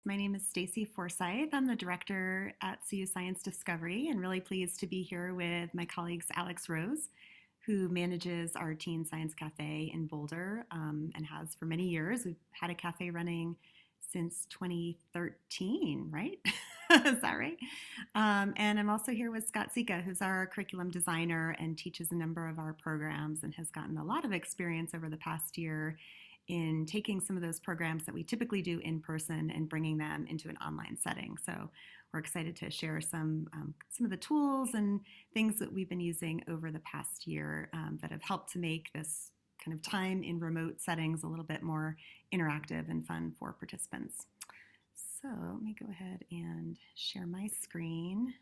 My name is Stacy Forsyth. I'm the director at CU Science Discovery and really pleased to be here with my colleagues Alex Rose, who manages our Teen Science Cafe in Boulder and has for many years. We've had a cafe running since 2013, right? Is that right? And I'm also here with Scott Sika, who's our curriculum designer and teaches a number of our programs and has gotten a lot of experience over the past year in taking some of those programs that we typically do in person and bringing them into an online setting. So we're excited to share some of the tools and things that we've been using over the past year that have helped to make this kind of time in remote settings a little bit more interactive and fun for participants. So let me go ahead and share my screen.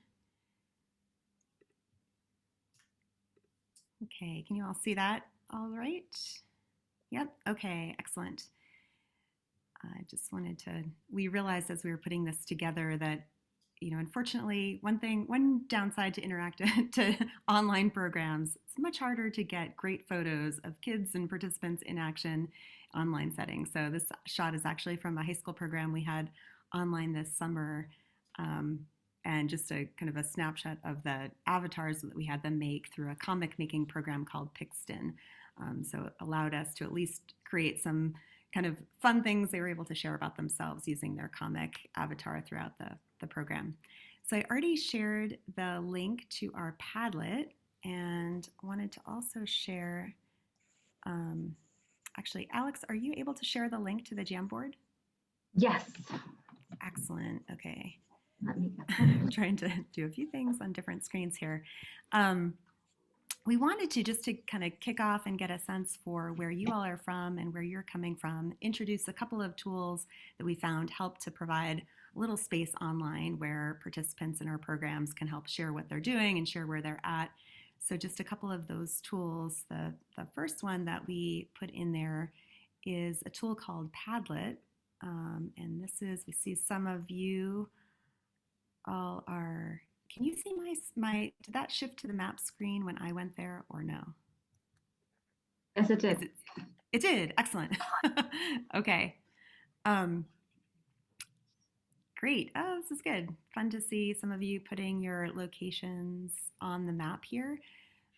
Okay, can you all see that all right? Yep, okay, excellent. I just wanted to, we realized as we were putting this together that, unfortunately, one downside to to online programs, it's much harder to get great photos of kids and participants in action online settings. So this shot is actually from a high school program we had online this summer. And just a kind of a snapshot of the avatars that we had them make through a comic making program called Pixton. So it allowed us to at least create some kind of fun things they were able to share about themselves using their comic avatar throughout the program. So I already shared the link to our Padlet and wanted to also share, actually, Alex, are you able to share the link to the Jamboard? Yes. Excellent, okay. I'm trying to do a few things on different screens here. We wanted to just to kind of kick off and get a sense for where you all are from and where you're coming from, introduce a couple of tools that we found help to provide a little space online where participants in our programs can help share what they're doing and share where they're at. So just a couple of those tools. The first one that we put in there is a tool called Padlet. And this is, we see some of you all are, can you see my, did that shift to the map screen when I went there or no? Yes, it did. It did, excellent. Okay. Great, oh, this is good. Fun to see some of you putting your locations on the map here.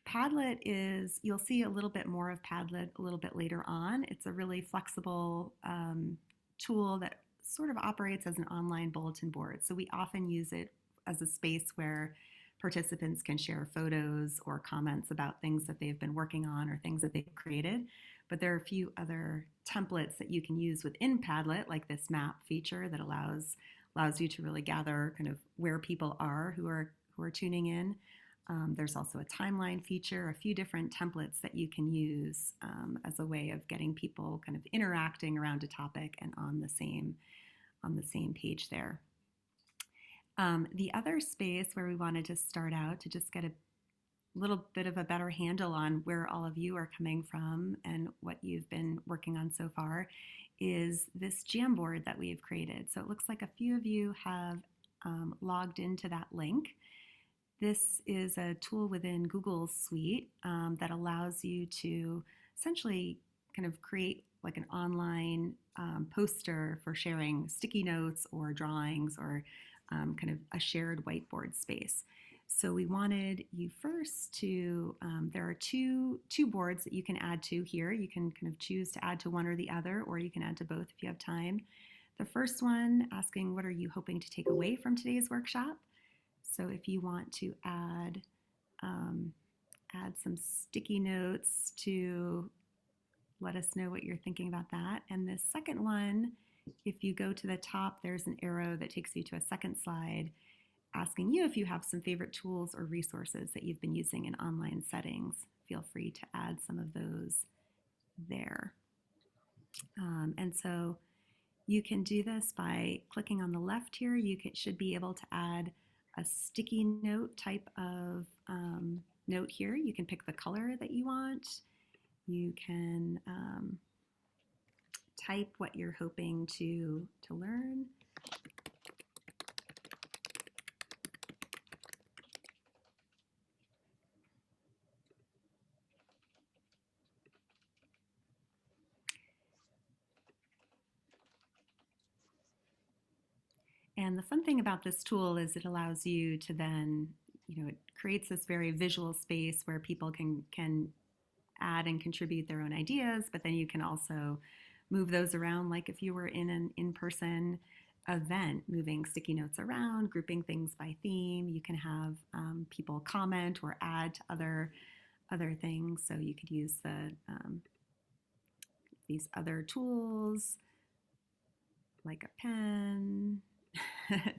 Padlet is, you'll see a little bit more of Padlet a little bit later on. It's a really flexible tool that sort of operates as an online bulletin board. So we often use it as a space where participants can share photos or comments about things that they've been working on or things that they've created. But there are a few other templates that you can use within Padlet, like this map feature that allows you to really gather kind of where people are who are tuning in. There's also a timeline feature, a few different templates that you can use as a way of getting people kind of interacting around a topic and on the same page there. The other space where we wanted to start out to just get a little bit of a better handle on where all of you are coming from and what you've been working on so far is this Jamboard that we've created. So it looks like a few of you have logged into that link. This is a tool within Google's suite that allows you to essentially kind of create like an online poster for sharing sticky notes or drawings or kind of a shared whiteboard space. So we wanted you first to, there are two boards that you can add to here. You can kind of choose to add to one or the other, or you can add to both if you have time. The first one asking, what are you hoping to take away from today's workshop? So if you want to add some sticky notes to let us know what you're thinking about that. And the second one, if you go to the top, there's an arrow that takes you to a second slide asking you if you have some favorite tools or resources that you've been using in online settings. Feel free to add some of those there. And so you can do this by clicking on the left here. You should be able to add a sticky note type of note here. You can pick the color that you want. You can type what you're hoping to learn. And the fun thing about this tool is it allows you to then, it creates this very visual space where people can add and contribute their own ideas, but then you can also move those around like if you were in an in-person event, moving sticky notes around, grouping things by theme. You can have people comment or add to other things. So you could use these other tools like a pen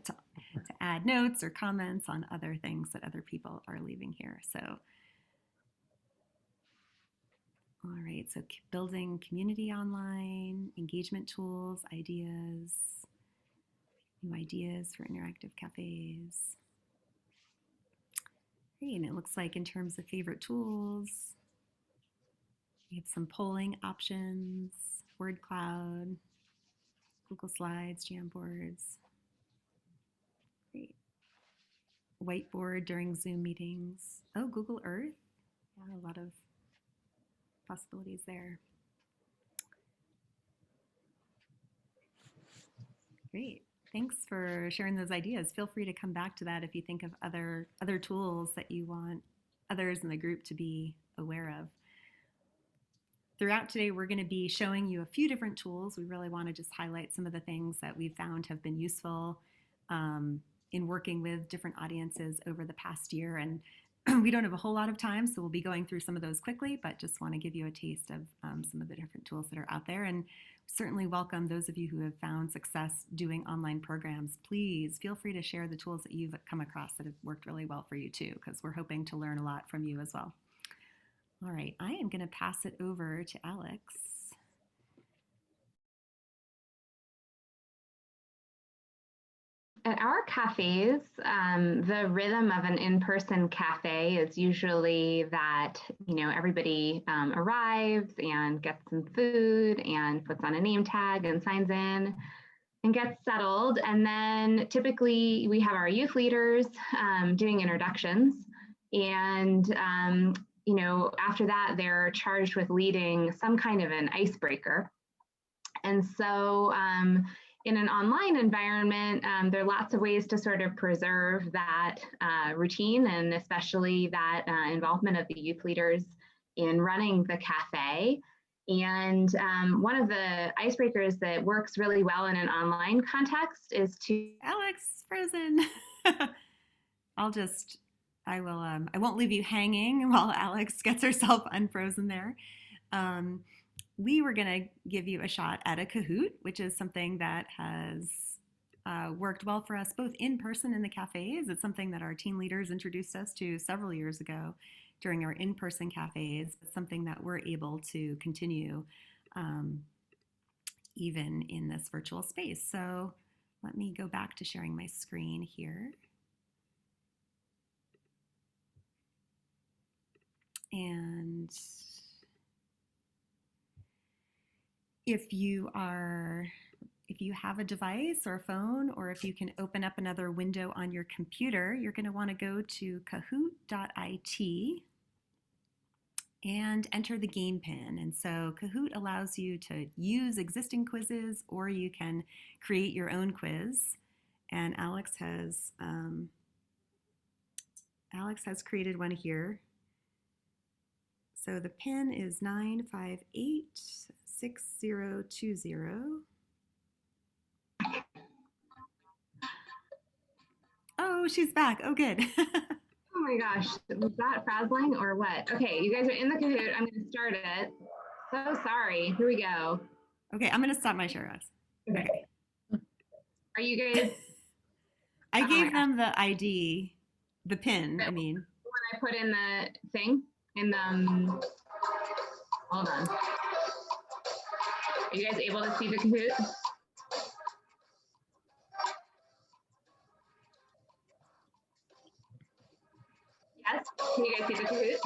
to add notes or comments on other things that other people are leaving here. So, all right, so building community online, engagement tools, ideas, new ideas for interactive cafes. Great, and it looks like in terms of favorite tools, we have some polling options, word cloud, Google Slides, Jamboards. Great. Whiteboard during Zoom meetings. Oh, Google Earth. Yeah, a lot of possibilities there. Great. Thanks for sharing those ideas. Feel free to come back to that if you think of other tools that you want others in the group to be aware of. Throughout today, we're going to be showing you a few different tools. We really want to just highlight some of the things that we've found have been useful in working with different audiences over the past year. And we don't have a whole lot of time, so we'll be going through some of those quickly, but just want to give you a taste of some of the different tools that are out there. And certainly welcome those of you who have found success doing online programs. Please feel free to share the tools that you've come across that have worked really well for you too, because we're hoping to learn a lot from you as well. All right, I am going to pass it over to Alex. At our cafes, the rhythm of an in-person cafe is usually that, everybody arrives and gets some food and puts on a name tag and signs in and gets settled. And then typically we have our youth leaders doing introductions. And, after that, they're charged with leading some kind of an icebreaker. And so in an online environment, there are lots of ways to sort of preserve that routine and especially that involvement of the youth leaders in running the cafe. And one of the icebreakers that works really well in an online context is to... Alex, frozen. I won't leave you hanging while Alex gets herself unfrozen there. We were going to give you a shot at a Kahoot, which is something that has worked well for us both in person in the cafes. It's something that our team leaders introduced us to several years ago during our in-person cafes. It's something that we're able to continue even in this virtual space. So let me go back to sharing my screen here. And if you have a device or a phone, or if you can open up another window on your computer, you're going to want to go to kahoot.it and enter the game pin. And so Kahoot allows you to use existing quizzes, or you can create your own quiz. And Alex has created one here. So the pin is 9586020. Oh, she's back. Oh, good. Oh my gosh, was that frazzling or what? Okay, you guys are in the Kahoot. I'm going to start it. So sorry. Here we go. Okay, I'm going to stop my share. Okay. Are you guys? I gave them the ID, the pin, I mean. When I put in the thing, hold on. Are you guys able to see the Kahoot? Yes, can you guys see the Kahoot?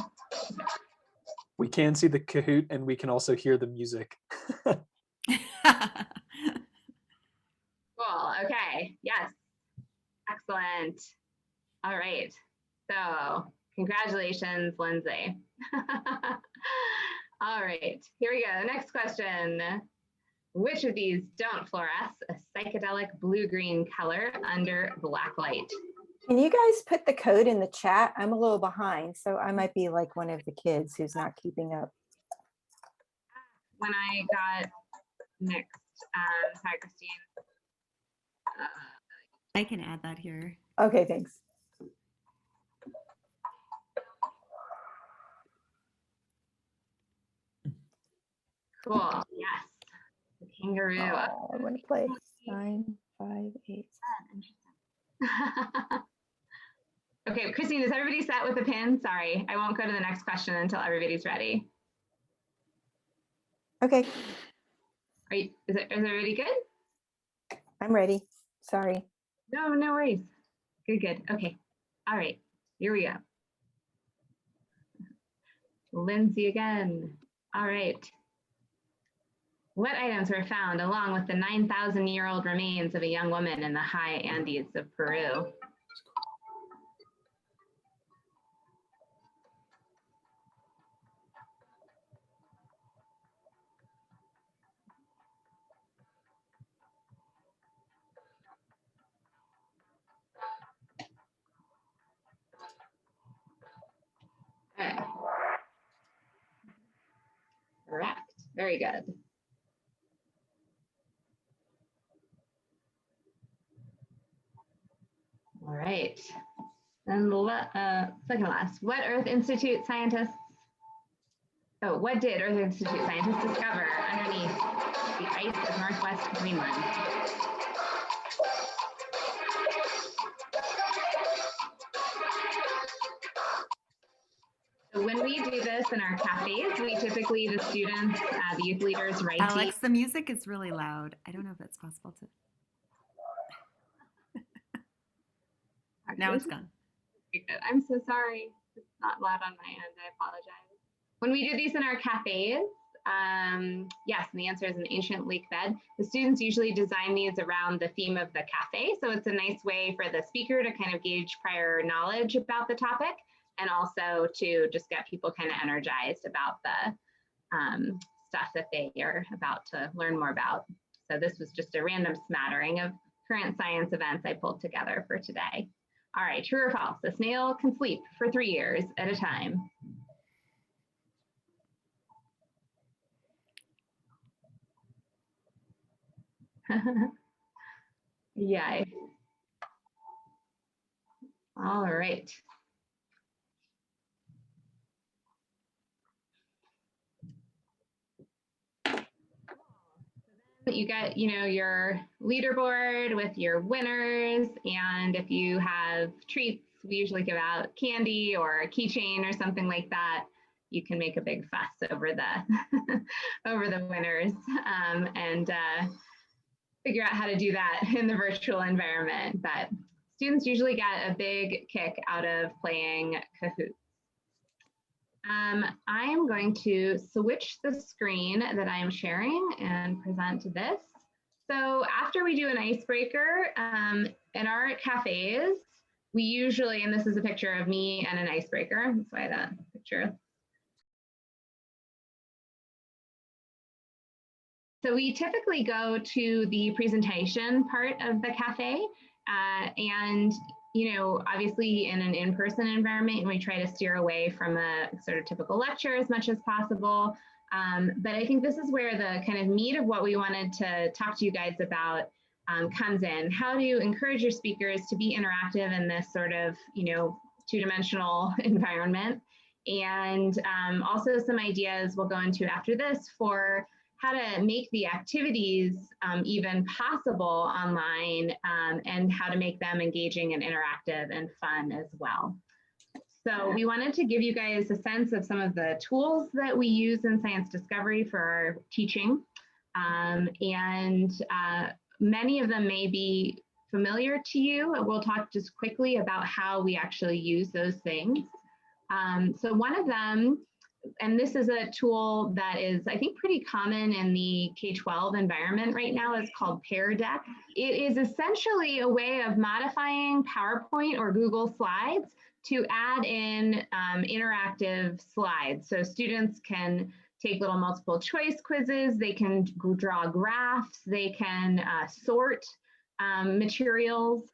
We can see the Kahoot, and we can also hear the music. Cool, okay, yes, excellent. All right, so congratulations, Lindsay. All right, here we go, next question. Which of these don't fluoresce? A psychedelic psychedelic blue-green color under black light. Can you guys put the code in the chat? I'm a little behind, so I might be like one of the kids who's not keeping up. When I got mixed, hi Christine. I can add that here. Okay, thanks. Cool, yes. The kangaroo. Oh, I want to play 9, 5, 8. Okay, Christine, is everybody set with the pin? Sorry, I won't go to the next question until everybody's ready. Okay, Is everybody good? I'm ready. Sorry. No, no worries. Good. Okay. All right, here we go. Lindsay again. All right. What items were found along with the 9,000-year-old remains of a young woman in the high Andes of Peru? Okay. Correct. Very good. All right. And second last, what did Earth Institute scientists discover underneath the ice of Northwest Greenland? So when we do this in our cafes, we typically, the students, the youth leaders write. Alex, the music is really loud. I don't know if it's possible to. Now it's gone. I'm so sorry. It's not loud on my end. I apologize. When we do these in our cafes, yes, and the answer is an ancient lake bed. The students usually design these around the theme of the cafe. So it's a nice way for the speaker to kind of gauge prior knowledge about the topic and also to just get people kind of energized about the stuff that they are about to learn more about. So this was just a random smattering of current science events I pulled together for today. All right, true or false? A snail can sleep for 3 years at a time. Yay. All right. You get, your leaderboard with your winners, and if you have treats, we usually give out candy or a keychain or something like that. You can make a big fuss over the over the winners and figure out how to do that in the virtual environment. But students usually get a big kick out of playing Kahoot. I am going to switch the screen that I am sharing and present this. So after we do an icebreaker in our cafes, we usually, and this is a picture of me and an icebreaker, that's why that picture. So we typically go to the presentation part of the cafe and obviously in an in-person environment, and we try to steer away from a sort of typical lecture as much as possible. But I think this is where the kind of meat of what we wanted to talk to you guys about comes in. How to encourage your speakers to be interactive in this sort of, two-dimensional environment. And also some ideas we'll go into after this for how to make the activities even possible online and how to make them engaging and interactive and fun as well. So we wanted to give you guys a sense of some of the tools that we use in science discovery for our teaching. Many of them may be familiar to you. We'll talk just quickly about how we actually use those things. So one of them, and this is a tool that is, I think, pretty common in the K-12 environment right now, is called Pear Deck. It is essentially a way of modifying PowerPoint or Google Slides to add in interactive slides. So students can take little multiple choice quizzes, they can draw graphs, they can sort materials.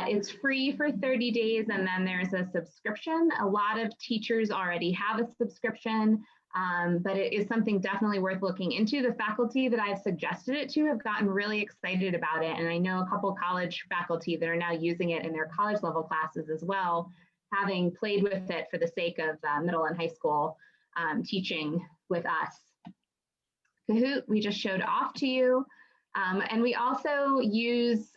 It's free for 30 days, and then there's a subscription. A lot of teachers already have a subscription, but it is something definitely worth looking into. The faculty that I've suggested it to have gotten really excited about it, and I know a couple college faculty that are now using it in their college level classes as well, having played with it for the sake of middle and high school teaching with us. Kahoot, we just showed off to you. And we also use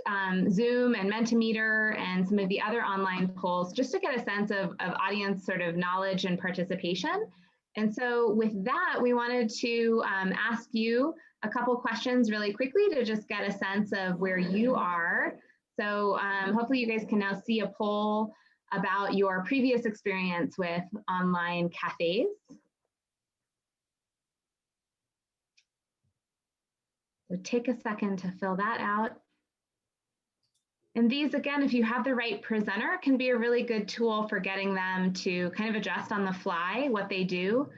Zoom and Mentimeter and some of the other online polls just to get a sense of audience sort of knowledge and participation. And so with that, we wanted to ask you a couple questions really quickly to just get a sense of where you are. So hopefully you guys can now see a poll about your previous experience with online cafes. So take a second to fill that out. And these, again, if you have the right presenter, can be a really good tool for getting them to kind of adjust on the fly what they do.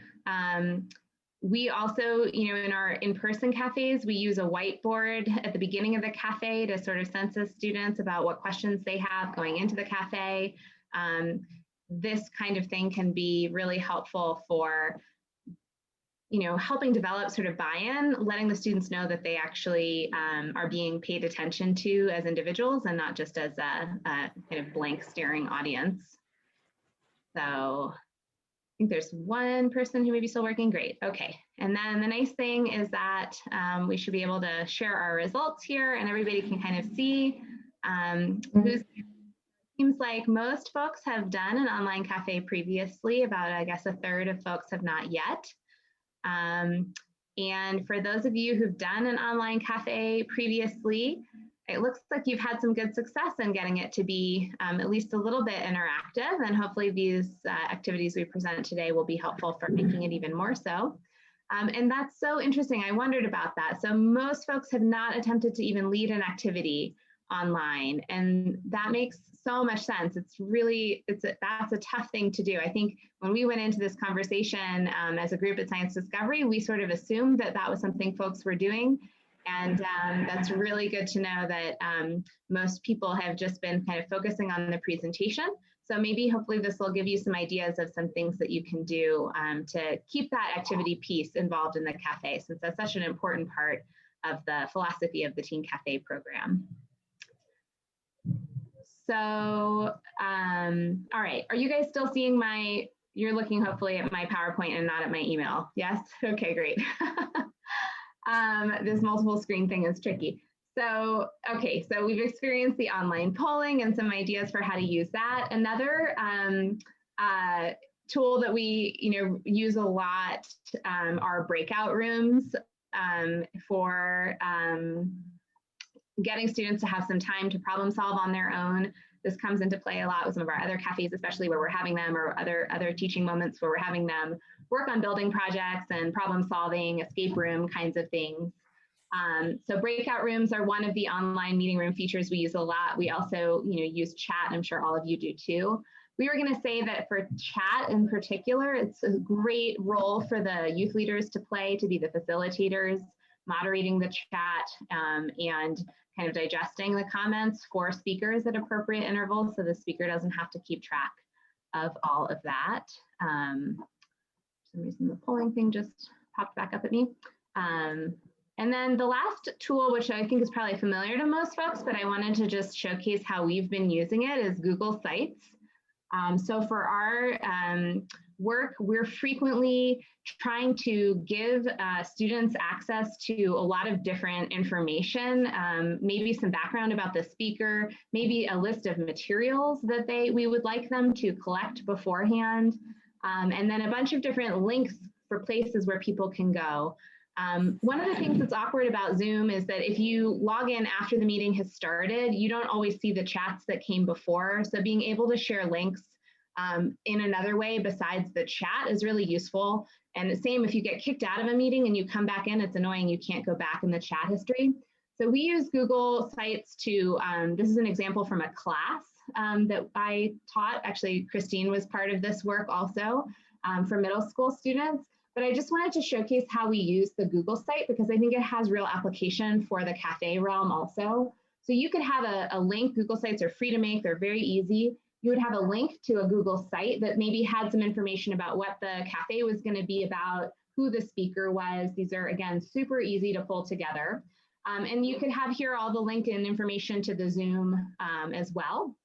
We also, in our in-person cafes, we use a whiteboard at the beginning of the cafe to sort of census students about what questions they have going into the cafe. This kind of thing can be really helpful for helping develop sort of buy-in, letting the students know that they actually are being paid attention to as individuals and not just as a kind of blank staring audience. So I think there's one person who may be still working. Great. Okay. And then the nice thing is that we should be able to share our results here and everybody can kind of see who's. Seems like most folks have done an online cafe previously. About, I guess, a third of folks have not yet. And for those of you who've done an online cafe previously, it looks like you've had some good success in getting it to be at least a little bit interactive, and hopefully these activities we present today will be helpful for making it even more so. And that's so interesting. I wondered about that. So most folks have not attempted to even lead an activity online, and that makes so much sense. It's really, that's a tough thing to do. I think when we went into this conversation as a group at Science Discovery, we sort of assumed that that was something folks were doing. And that's really good to know that most people have just been kind of focusing on the presentation. So maybe hopefully this will give you some ideas of some things that you can do to keep that activity piece involved in the cafe, since that's such an important part of the philosophy of the Teen Cafe program. So, all right, are you guys still seeing you're looking hopefully at my PowerPoint and not at my email? Yes? Okay, great. This multiple screen thing is tricky. So, okay, so we've experienced the online polling and some ideas for how to use that. Another tool that we use a lot are breakout rooms for getting students to have some time to problem solve on their own. This comes into play a lot with some of our other cafes, especially where we're having them, or other teaching moments where we're having them work on building projects and problem solving, escape room kinds of things. So breakout rooms are one of the online meeting room features we use a lot. We also use chat, and I'm sure all of you do too. We were going to say that for chat in particular, it's a great role for the youth leaders to play, to be the facilitators, moderating the chat, and kind of digesting the comments for speakers at appropriate intervals, so the speaker doesn't have to keep track of all of that. For some reason the polling thing just popped back up at me. And then the last tool, which I think is probably familiar to most folks, but I wanted to just showcase how we've been using it, is Google Sites. So for our work, we're frequently trying to give students access to a lot of different information, maybe some background about the speaker, maybe a list of materials that we would like them to collect beforehand, and then a bunch of different links for places where people can go. One of the things that's awkward about Zoom is that if you log in after the meeting has started, you don't always see the chats that came before. So being able to share links in another way besides the chat is really useful. And the same if you get kicked out of a meeting and you come back in, it's annoying, you can't go back in the chat history. So we use Google Sites to, this is an example from a class that I taught. Actually, Christine was part of this work also for middle school students. But I just wanted to showcase how we use the Google site, because I think it has real application for the cafe realm also. So you could have a link. Google Sites are free to make. They're very easy. You would have a link to a Google site that maybe had some information about what the cafe was going to be about, who the speaker was. These are, again, super easy to pull together. And you could have here all the link and information to the Zoom as well.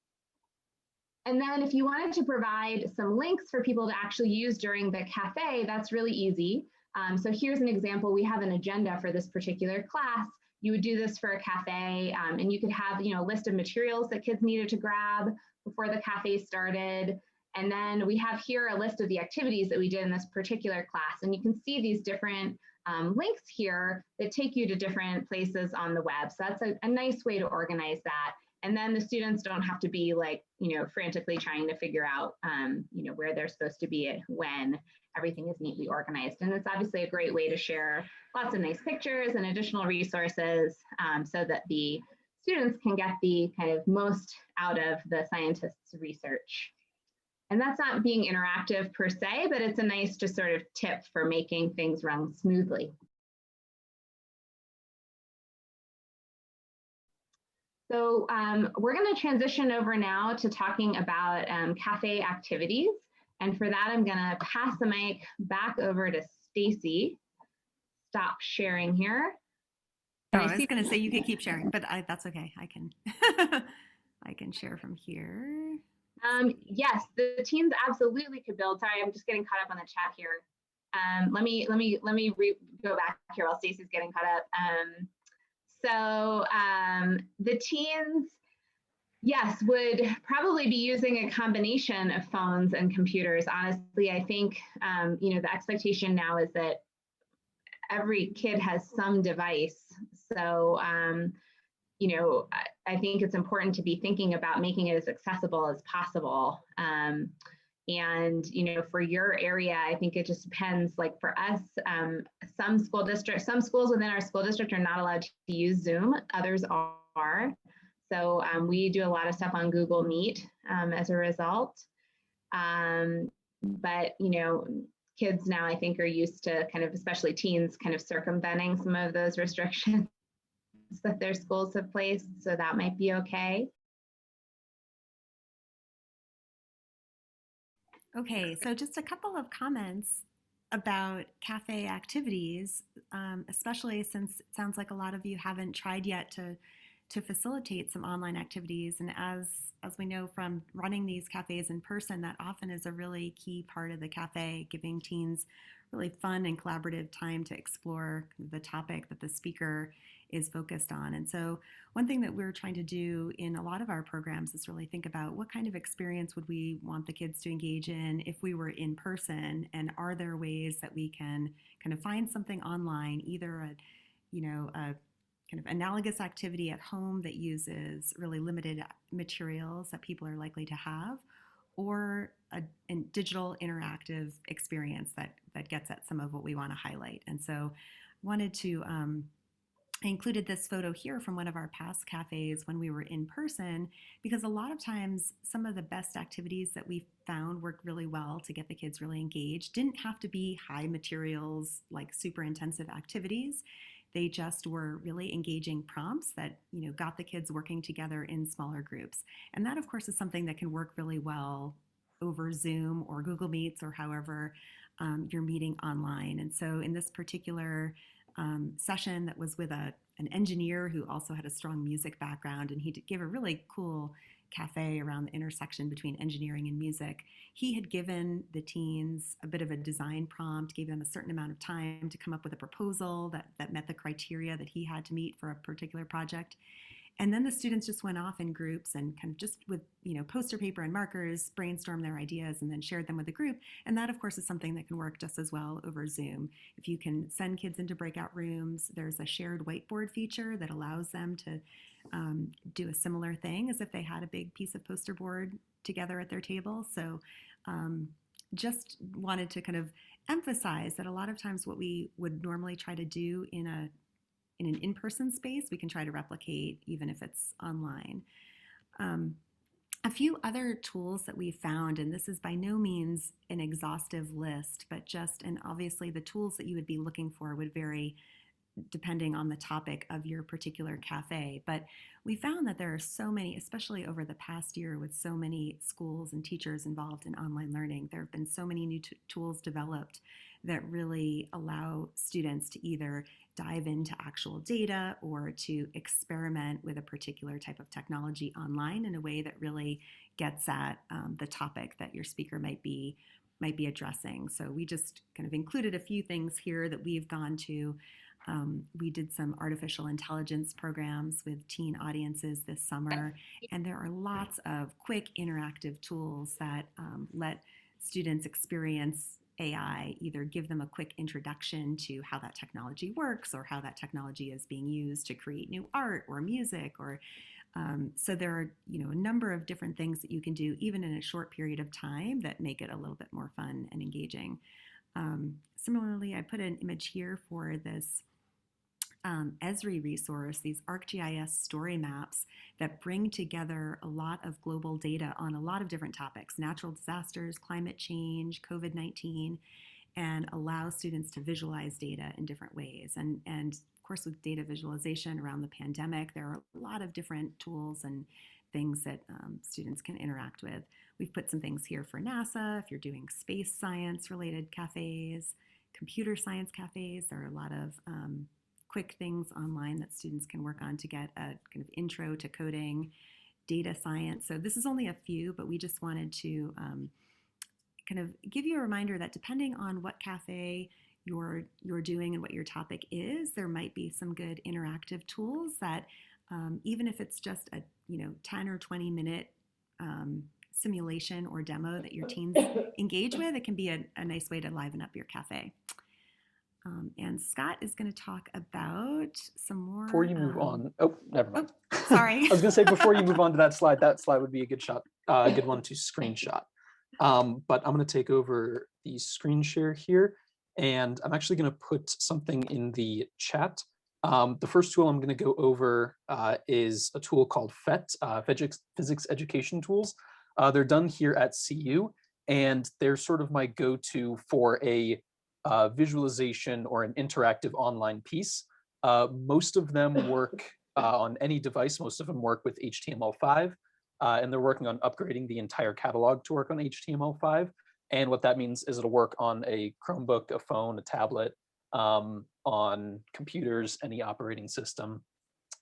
And then if you wanted to provide some links for people to actually use during the cafe, that's really easy. So here's an example. We have an agenda for this particular class. You would do this for a cafe, and you could have, a list of materials that kids needed to grab before the cafe started. And then we have here a list of the activities that we did in this particular class. And you can see these different links here that take you to different places on the web. So that's a nice way to organize that. And then the students don't have to be like, frantically trying to figure out, where they're supposed to be when. Everything is neatly organized. And it's obviously a great way to share lots of nice pictures and additional resources so that the students can get the kind of most out of the scientists' research. And that's not being interactive per se, but it's a nice just sort of tip for making things run smoothly. So we're going to transition over now to talking about cafe activities. And for that, I'm going to pass the mic back over to Stacy. Stop sharing here. Oh, I was going to say you could keep sharing, but that's okay. I can I can share from here. Yes, the teams absolutely could build. Sorry, I'm just getting caught up on the chat here. Let me go back here while Stacy's getting caught up. So the teens, yes, would probably be using a combination of phones and computers. Honestly, I think, the expectation now is that every kid has some device. So, I think it's important to be thinking about making it as accessible as possible. And, for your area, I think it just depends. Like for us, some schools within our school district are not allowed to use Zoom, others are. So we do a lot of stuff on Google Meet as a result. But, kids now I think are used to kind of, especially teens, kind of circumventing some of those restrictions that their schools have placed. So that might be okay. Okay, so just a couple of comments about cafe activities, especially since it sounds like a lot of you haven't tried yet to facilitate some online activities. And as we know from running these cafes in person, that often is a really key part of the cafe, giving teens really fun and collaborative time to explore the topic that the speaker is focused on. And so one thing that we're trying to do in a lot of our programs is really think about what kind of experience would we want the kids to engage in if we were in person, and are there ways that we can kind of find something online, either a kind of analogous activity at home that uses really limited materials that people are likely to have, or a digital interactive experience that gets at some of what we want to highlight. And so wanted to I included this photo here from one of our past cafes when we were in person, because a lot of times some of the best activities that we found worked really well to get the kids really engaged didn't have to be high materials, like super intensive activities. They just were really engaging prompts that got the kids working together in smaller groups. And that, of course, is something that can work really well over Zoom or Google Meets or however you're meeting online. And so in this particular session that was with an engineer who also had a strong music background, and he gave a really cool cafe around the intersection between engineering and music. He had given the teens a bit of a design prompt, gave them a certain amount of time to come up with a proposal that met the criteria that he had to meet for a particular project. And then the students just went off in groups and kind of just with poster paper and markers brainstormed their ideas and then shared them with the group. And that, of course, is something that can work just as well over Zoom. If you can send kids into breakout rooms, there's a shared whiteboard feature that allows them to do a similar thing as if they had a big piece of poster board together at their table. So just wanted to kind of emphasize that a lot of times what we would normally try to do in an in-person space, we can try to replicate even if it's online. A few other tools that we found, and this is by no means an exhaustive list, but and obviously the tools that you would be looking for would vary depending on the topic of your particular cafe. But we found that there are so many, especially over the past year with so many schools and teachers involved in online learning, there have been so many new tools developed that really allow students to either dive into actual data or to experiment with a particular type of technology online in a way that really gets at the topic that your speaker might be addressing. So we just kind of included a few things here that we've gone to. We did some artificial intelligence programs with teen audiences this summer, and there are lots of quick interactive tools that let students experience AI, either give them a quick introduction to how that technology works or how that technology is being used to create new art or music, or so there are, a number of different things that you can do even in a short period of time that make it a little bit more fun and engaging. Similarly, I put an image here for this Esri resource, these ArcGIS story maps that bring together a lot of global data on a lot of different topics: natural disasters, climate change, COVID-19, and allow students to visualize data in different ways. And of course, with data visualization around the pandemic, there are a lot of different tools and things that students can interact with. We've put some things here for NASA, if you're doing space science related cafes, computer science cafes. There are a lot of quick things online that students can work on to get a kind of intro to coding, data science. So this is only a few, but we just wanted to kind of give you a reminder that depending on what cafe you're doing and what your topic is, there might be some good interactive tools that even if it's just a 10 or 20 minute simulation or demo that your teens engage with, it can be a nice way to liven up your cafe. And Scott is going to talk about some more. Before you move on, never mind. Oh, sorry. I was going to say, before you move on to that slide would be a good one to screenshot. But I'm going to take over the screen share here, and I'm actually going to put something in the chat. The first tool I'm going to go over is a tool called PhET, Physics Education Tools. They're done here at CU, and they're sort of my go-to for a visualization or an interactive online piece. Most of them work on any device. Most of them work with HTML5. And they're working on upgrading the entire catalog to work on HTML5. And what that means is it'll work on a Chromebook, a phone, a tablet, on computers, any operating system.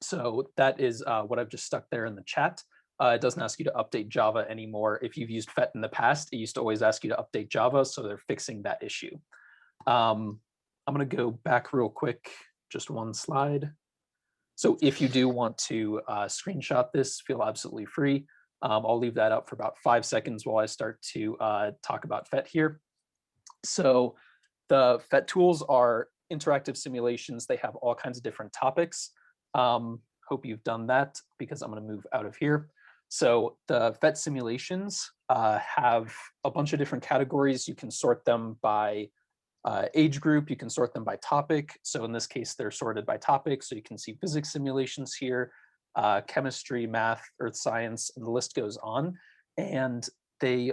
So that is what I've just stuck there in the chat. It doesn't ask you to update Java anymore. If you've used PhET in the past, it used to always ask you to update Java, so they're fixing that issue. I'm going to go back real quick, just one slide. So if you do want to screenshot this, feel absolutely free. I'll leave that up for about 5 seconds while I start to talk about PhET here. So the PhET tools are interactive simulations. They have all kinds of different topics. Hope you've done that, because I'm going to move out of here. So the PhET simulations have a bunch of different categories. You can sort them by age group, you can sort them by topic. So in this case, they're sorted by topic. So you can see physics simulations here, chemistry, math, earth science, and the list goes on. And they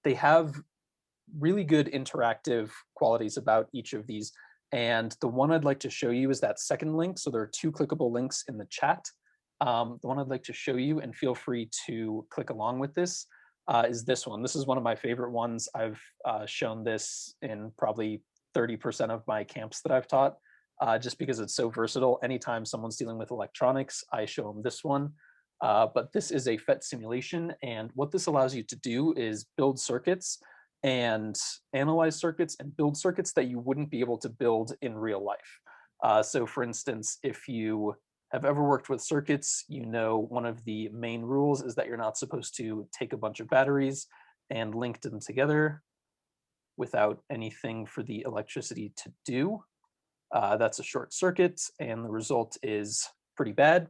have really good interactive qualities about each of these. And the one I'd like to show you is that second link. So there are 2 clickable links in the chat. The one I'd like to show you, and feel free to click along with this, is this one. This is one of my favorite ones. I've shown this in probably 30% of my camps that I've taught, just because it's so versatile. Anytime someone's dealing with electronics, I show them this one. But this is a PhET simulation, and what this allows you to do is build circuits and analyze circuits and build circuits that you wouldn't be able to build in real life. So for instance, if you have ever worked with circuits, you know one of the main rules is that you're not supposed to take a bunch of batteries and link them together without anything for the electricity to do. That's a short circuit, and the result is pretty bad.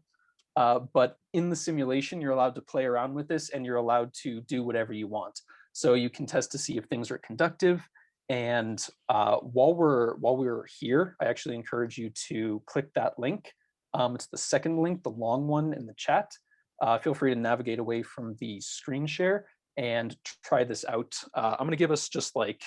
But in the simulation, you're allowed to play around with this, and you're allowed to do whatever you want. So you can test to see if things are conductive. And while we're here, I actually encourage you to click that link. It's the second link, the long one in the chat. Feel free to navigate away from the screen share and try this out. I'm going to give us just like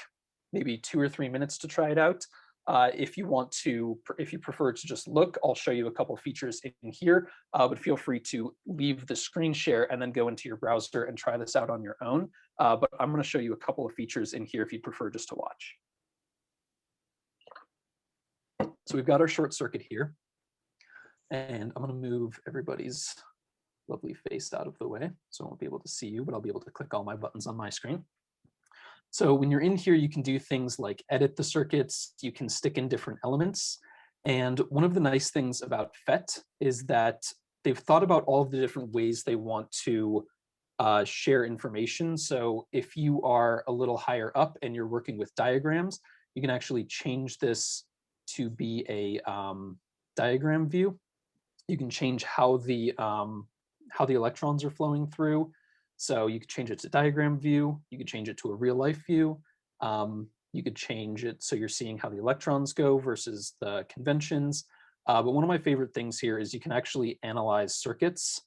maybe 2 or 3 minutes to try it out. If you prefer to just look, I'll show you a couple of features in here, but feel free to leave the screen share and then go into your browser and try this out on your own. But I'm going to show you a couple of features in here if you prefer just to watch. So we've got our short circuit here, and I'm going to move everybody's lovely face out of the way, so I won't be able to see you, but I'll be able to click all my buttons on my screen. So when you're in here, you can do things like edit the circuits, you can stick in different elements. And one of the nice things about PhET is that they've thought about all of the different ways they want to share information. So if you are a little higher up and you're working with diagrams, you can actually change this to be a diagram view. You can change how the electrons are flowing through. So you could change it to diagram view. You could change it to a real life view. You could change it so you're seeing how the electrons go versus the conventions. But one of my favorite things here is you can actually analyze circuits.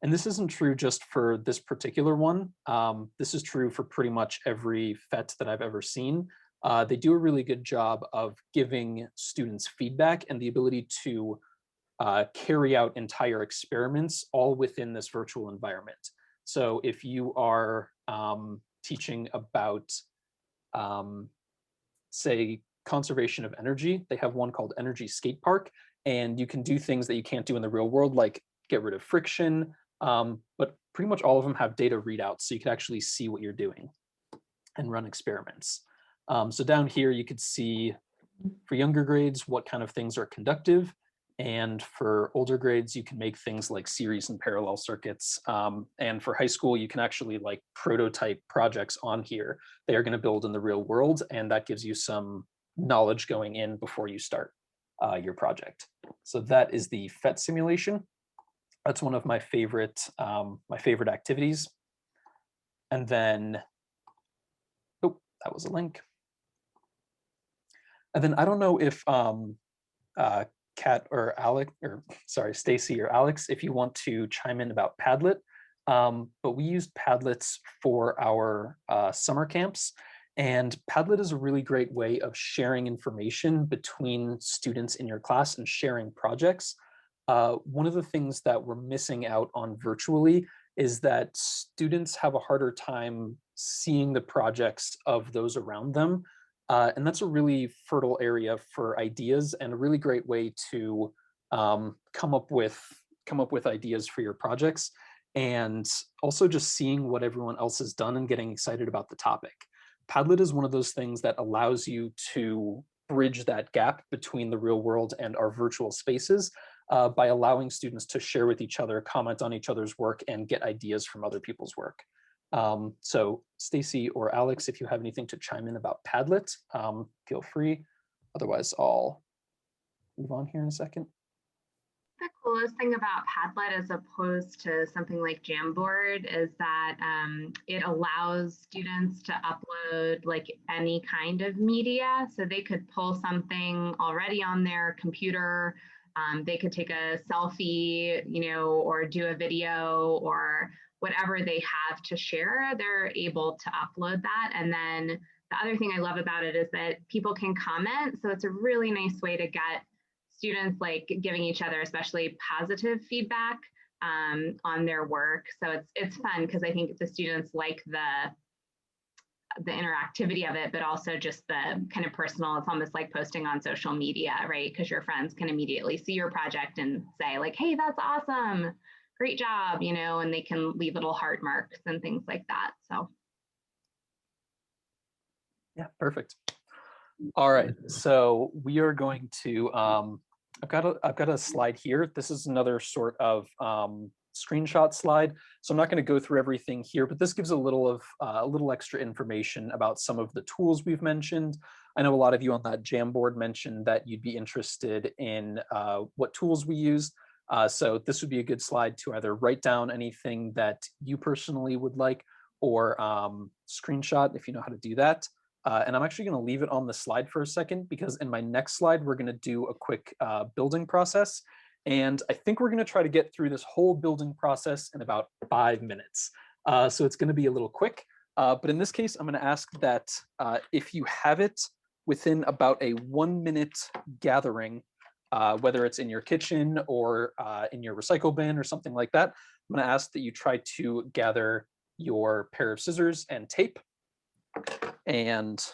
And this isn't true just for this particular one. This is true for pretty much every PhET that I've ever seen. They do a really good job of giving students feedback and the ability to carry out entire experiments all within this virtual environment. So if you are teaching about, say, conservation of energy, they have one called Energy Skate Park, and you can do things that you can't do in the real world, like get rid of friction, but pretty much all of them have data readouts, so you can actually see what you're doing and run experiments. So down here, you could see for younger grades what kind of things are conductive. And for older grades, you can make things like series and parallel circuits. And for high school, you can actually like prototype projects on here. They are going to build in the real world, and that gives you some knowledge going in before you start your project. So that is the PhET simulation. That's one of my favorite activities. And then, oh, that was a link. And then I don't know if Kat or Alex, or sorry, Stacy or Alex, if you want to chime in about Padlet. But we used Padlets for our summer camps. And Padlet is a really great way of sharing information between students in your class and sharing projects. One of the things that we're missing out on virtually is that students have a harder time seeing the projects of those around them. And that's a really fertile area for ideas and a really great way to come up with ideas for your projects, and also just seeing what everyone else has done and getting excited about the topic. Padlet is one of those things that allows you to bridge that gap between the real world and our virtual spaces by allowing students to share with each other, comment on each other's work, and get ideas from other people's work. So Stacy or Alex, if you have anything to chime in about Padlet, feel free. Otherwise, I'll move on here in a second. The coolest thing about Padlet as opposed to something like Jamboard is that it allows students to upload like any kind of media. So they could pull something already on their computer. They could take a selfie, or do a video or whatever they have to share. They're able to upload that. And then the other thing I love about it is that people can comment. So it's a really nice way to get students like giving each other, especially positive feedback on their work. So it's fun because I think the students like the interactivity of it, but also just the kind of personal, it's almost like posting on social media, right? Because your friends can immediately see your project and say like, hey, that's awesome, great job, and they can leave little heart marks and things like that. So. Yeah, perfect. All right, so we are going to, I've got a slide here. This is another sort of screenshot slide. So I'm not going to go through everything here, but this gives a little extra information about some of the tools we've mentioned. I know a lot of you on that Jamboard mentioned that you'd be interested in what tools we use. So this would be a good slide to either write down anything that you personally would like, or screenshot if you know how to do that. And I'm actually going to leave it on the slide for a second, because in my next slide, we're going to do a quick building process. And I think we're going to try to get through this whole building process in about 5 minutes. So it's going to be a little quick. But in this case, I'm going to ask that if you have it, within about a 1-minute gathering, whether it's in your kitchen or in your recycle bin or something like that, I'm going to ask that you try to gather your pair of scissors and tape and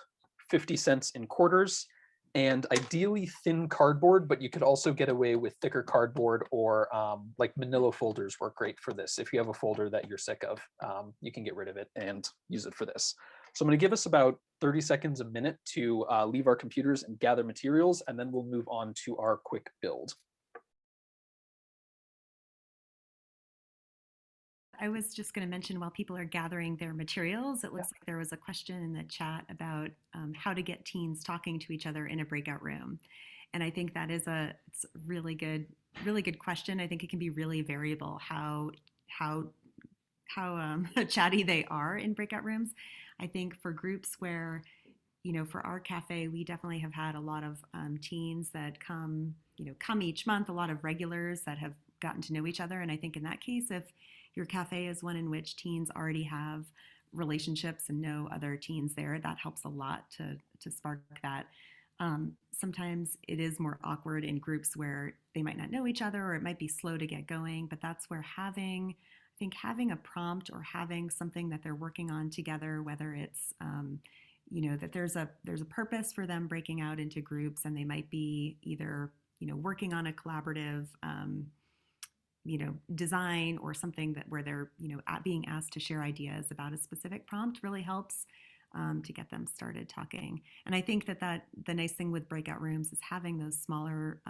50 cents in quarters, and ideally thin cardboard, but you could also get away with thicker cardboard, or like manila folders work great for this. If you have a folder that you're sick of, you can get rid of it and use it for this. So I'm going to give us about 30 seconds a minute to leave our computers and gather materials, and then we'll move on to our quick build. I was just going to mention, while people are gathering their materials, it looks like there was a question in the chat about how to get teens talking to each other in a breakout room. And I think that is it's a really good question. I think it can be really variable how chatty they are in breakout rooms. I think for groups where, for our cafe, we definitely have had a lot of teens that come each month, a lot of regulars that have gotten to know each other. And I think in that case, if your cafe is one in which teens already have relationships and know other teens there, that helps a lot to spark that. Sometimes it is more awkward in groups where they might not know each other, or it might be slow to get going, but that's where having a prompt or having something that they're working on together, whether it's that there's a purpose for them breaking out into groups, and they might be either working on a collaborative design or something where they're being asked to share ideas about a specific prompt, really helps to get them started talking. And I think that the nice thing with breakout rooms is having those smaller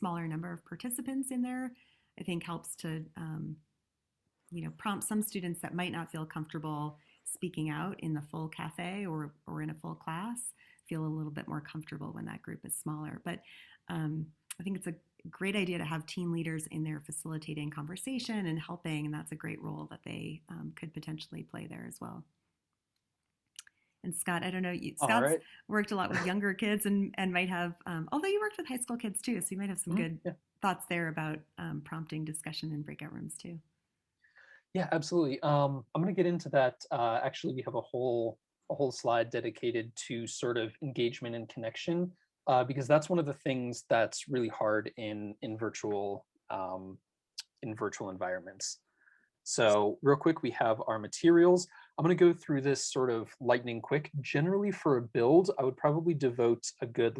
number of participants in there, I think helps to prompt some students that might not feel comfortable speaking out in the full cafe or in a full class, feel a little bit more comfortable when that group is smaller. But I think it's a great idea to have team leaders in there facilitating conversation and helping, and that's a great role that they could potentially play there as well. And Scott, I don't know, Scott's worked a lot with younger kids and might have, although you worked with high school kids too, so you might have some good thoughts there about prompting discussion in breakout rooms too. Yeah, absolutely. I'm going to get into that. Actually, we have a whole slide dedicated to sort of engagement and connection, because that's one of the things that's really hard in virtual environments. So real quick, we have our materials. I'm going to go through this sort of lightning quick. Generally, for a build, I would probably devote a good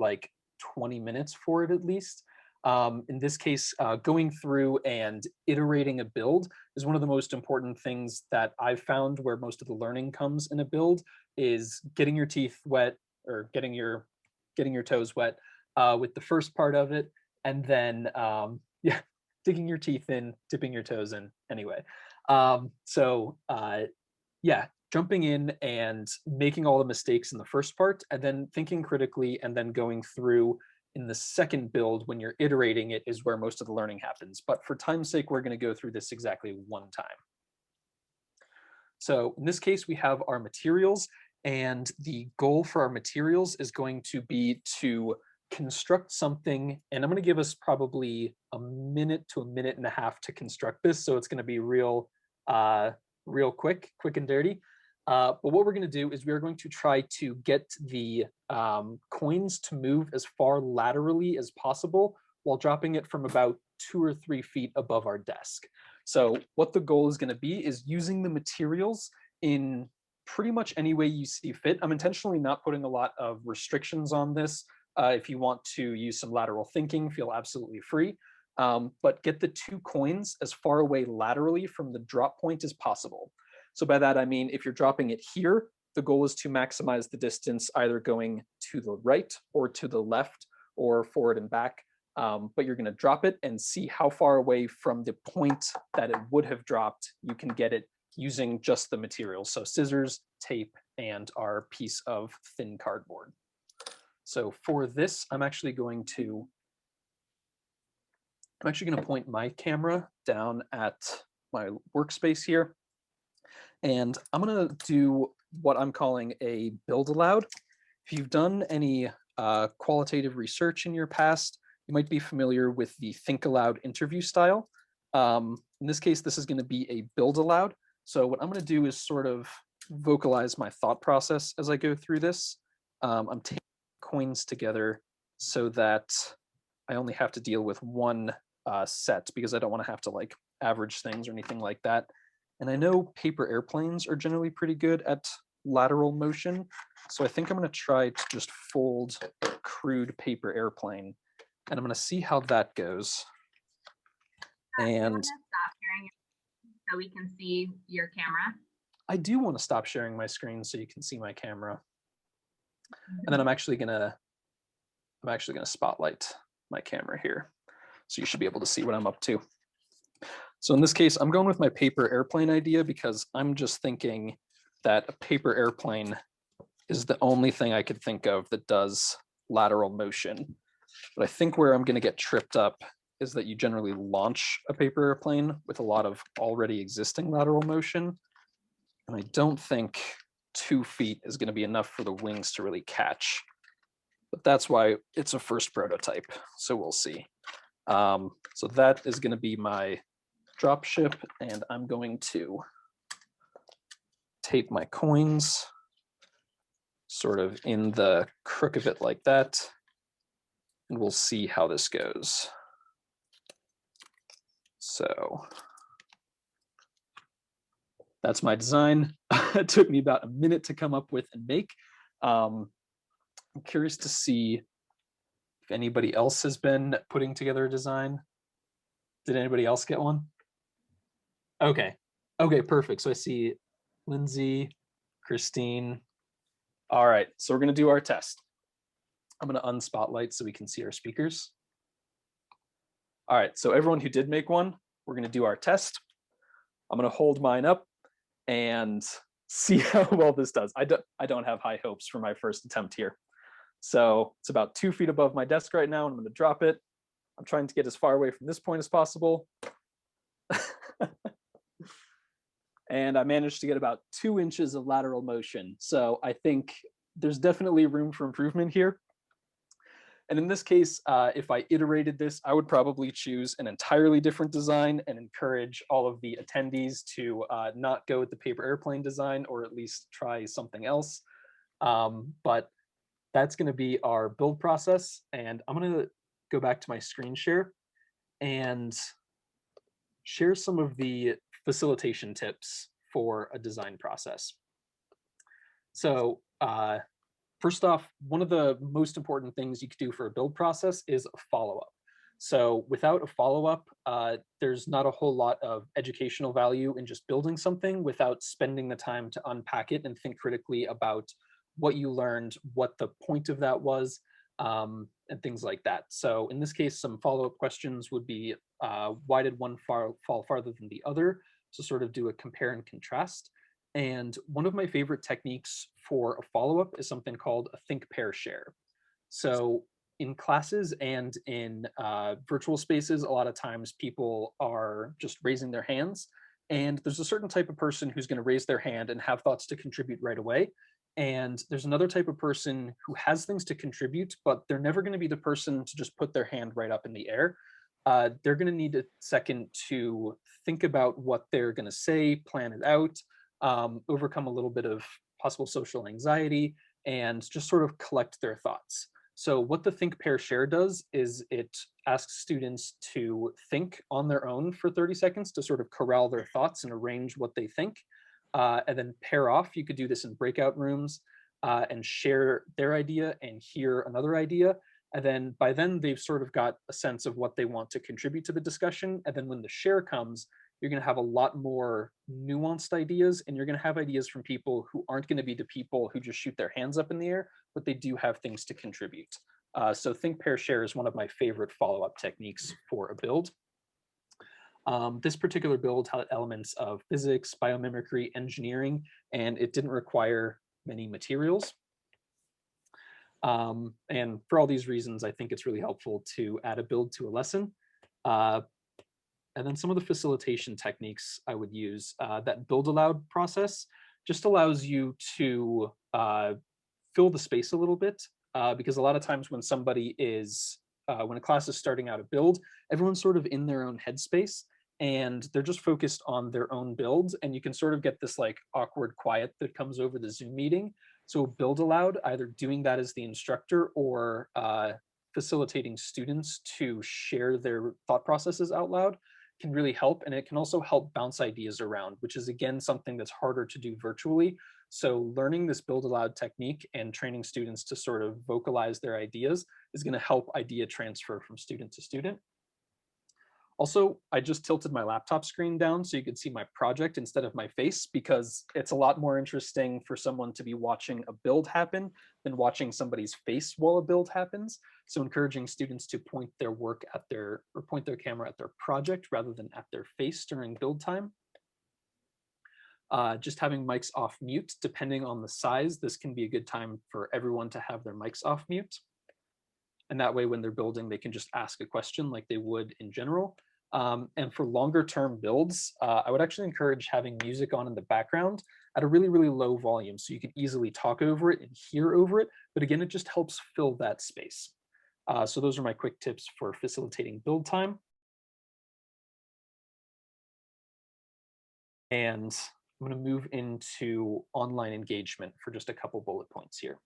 20 minutes for it at least. In this case, going through and iterating a build is one of the most important things that I've found, where most of the learning comes in a build, is getting your teeth wet, or getting your toes wet with the first part of it, and then digging your teeth in, dipping your toes in anyway. Jumping in and making all the mistakes in the first part, and then thinking critically, and then going through in the second build when you're iterating it is where most of the learning happens. But for time's sake, we're going to go through this exactly one time. So in this case, we have our materials, and the goal for our materials is going to be to construct something, and I'm going to give us probably a minute to a minute and a half to construct this, so it's going to be real quick and dirty. But what we're going to do is we're going to try to get the coins to move as far laterally as possible while dropping it from about 2 or 3 feet above our desk. So what the goal is going to be is using the materials in pretty much any way you see fit. I'm intentionally not putting a lot of restrictions on this. If you want to use some lateral thinking, feel absolutely free. But get the 2 coins as far away laterally from the drop point as possible. So by that, I mean, if you're dropping it here, the goal is to maximize the distance, either going to the right or to the left or forward and back. But you're going to drop it and see how far away from the point that it would have dropped you can get it using just the materials. So scissors, tape, and our piece of thin cardboard. So for this, I'm actually going to point my camera down at my workspace here. And I'm going to do what I'm calling a build aloud. If you've done any qualitative research in your past, you might be familiar with the think aloud interview style. In this case, this is going to be a build aloud. So what I'm going to do is sort of vocalize my thought process as I go through this. I'm taking coins together so that I only have to deal with one set, because I don't want to have to like average things or anything like that. And I know paper airplanes are generally pretty good at lateral motion. So I think I'm going to try to just fold a crude paper airplane, and I'm going to see how that goes. And stop sharing so we can see your camera. I do want to stop sharing my screen so you can see my camera. And then I'm actually gonna spotlight my camera here, so you should be able to see what I'm up to. So in this case, I'm going with my paper airplane idea because I'm just thinking that a paper airplane is the only thing I could think of that does lateral motion. But I think where I'm going to get tripped up is that you generally launch a paper airplane with a lot of already existing lateral motion. And I don't think 2 feet is going to be enough for the wings to really catch. But that's why it's a first prototype. So we'll see. So that is going to be my drop ship, and I'm going to tape my coins sort of in the crook of it like that, and we'll see how this goes. So that's my design. It took me about a minute to come up with and make. I'm curious to see if anybody else has been putting together a design. Did anybody else get one? Okay, perfect. So I see Lindsay, Christine. All right, so we're gonna do our test. I'm gonna unspotlight so we can see our speakers. All right, so everyone who did make one, we're gonna do our test. I'm gonna hold mine up and see how well this does. I don't have high hopes for my first attempt here. So it's about 2 feet above my desk right now, and I'm gonna drop it. I'm trying to get as far away from this point as possible. And I managed to get about 2 inches of lateral motion. So I think there's definitely room for improvement here. And in this case, if I iterated this, I would probably choose an entirely different design and encourage all of the attendees to not go with the paper airplane design, or at least try something else. But that's going to be our build process. And I'm going to go back to my screen share and share some of the facilitation tips for a design process. So first off, one of the most important things you could do for a build process is a follow-up. So without a follow-up, there's not a whole lot of educational value in just building something without spending the time to unpack it and think critically about what you learned, what the point of that was, and things like that. So in this case, some follow-up questions would be, why did one fall farther than the other? So sort of do a compare and contrast. And one of my favorite techniques for a follow-up is something called a think, pair, share. So in classes and in virtual spaces, a lot of times people are just raising their hands. And there's a certain type of person who's going to raise their hand and have thoughts to contribute right away. And there's another type of person who has things to contribute, but they're never going to be the person to just put their hand right up in the air. They're going to need a second to think about what they're going to say, plan it out, overcome a little bit of possible social anxiety, and just sort of collect their thoughts. So what the Think, Pair, Share does is it asks students to think on their own for 30 seconds to sort of corral their thoughts and arrange what they think. And then pair off. You could do this in breakout rooms and share their idea and hear another idea. And then by then they've sort of got a sense of what they want to contribute to the discussion. And then when the share comes, you're going to have a lot more nuanced ideas, and you're going to have ideas from people who aren't going to be the people who just shoot their hands up in the air, but they do have things to contribute. So think, pair, share is one of my favorite follow-up techniques for a build. This particular build had elements of physics, biomimicry, engineering, and it didn't require many materials. And for all these reasons, I think it's really helpful to add a build to a lesson. And then some of the facilitation techniques I would use, that build aloud process just allows you to fill the space a little bit, because a lot of times when somebody is, when a class is starting out a build, everyone's sort of in their own headspace and they're just focused on their own builds. And you can sort of get this like awkward quiet that comes over the Zoom meeting. So build aloud, either doing that as the instructor or facilitating students to share their thought processes out loud can really help. And it can also help bounce ideas around, which is again something that's harder to do virtually. So learning this build aloud technique and training students to sort of vocalize their ideas is going to help idea transfer from student to student. Also, I just tilted my laptop screen down so you could see my project instead of my face, because it's a lot more interesting for someone to be watching a build happen than watching somebody's face while a build happens. So encouraging students to point their work at their, or point their camera at their project rather than at their face during build time. Just having mics off mute, depending on the size, this can be a good time for everyone to have their mics off mute. And that way, when they're building, they can just ask a question like they would in general. And for longer term builds, I would actually encourage having music on in the background at a really, really low volume so you can easily talk over it and hear over it. But again, it just helps fill that space. So those are my quick tips for facilitating build time. And I'm going to move into online engagement for just a couple bullet points here.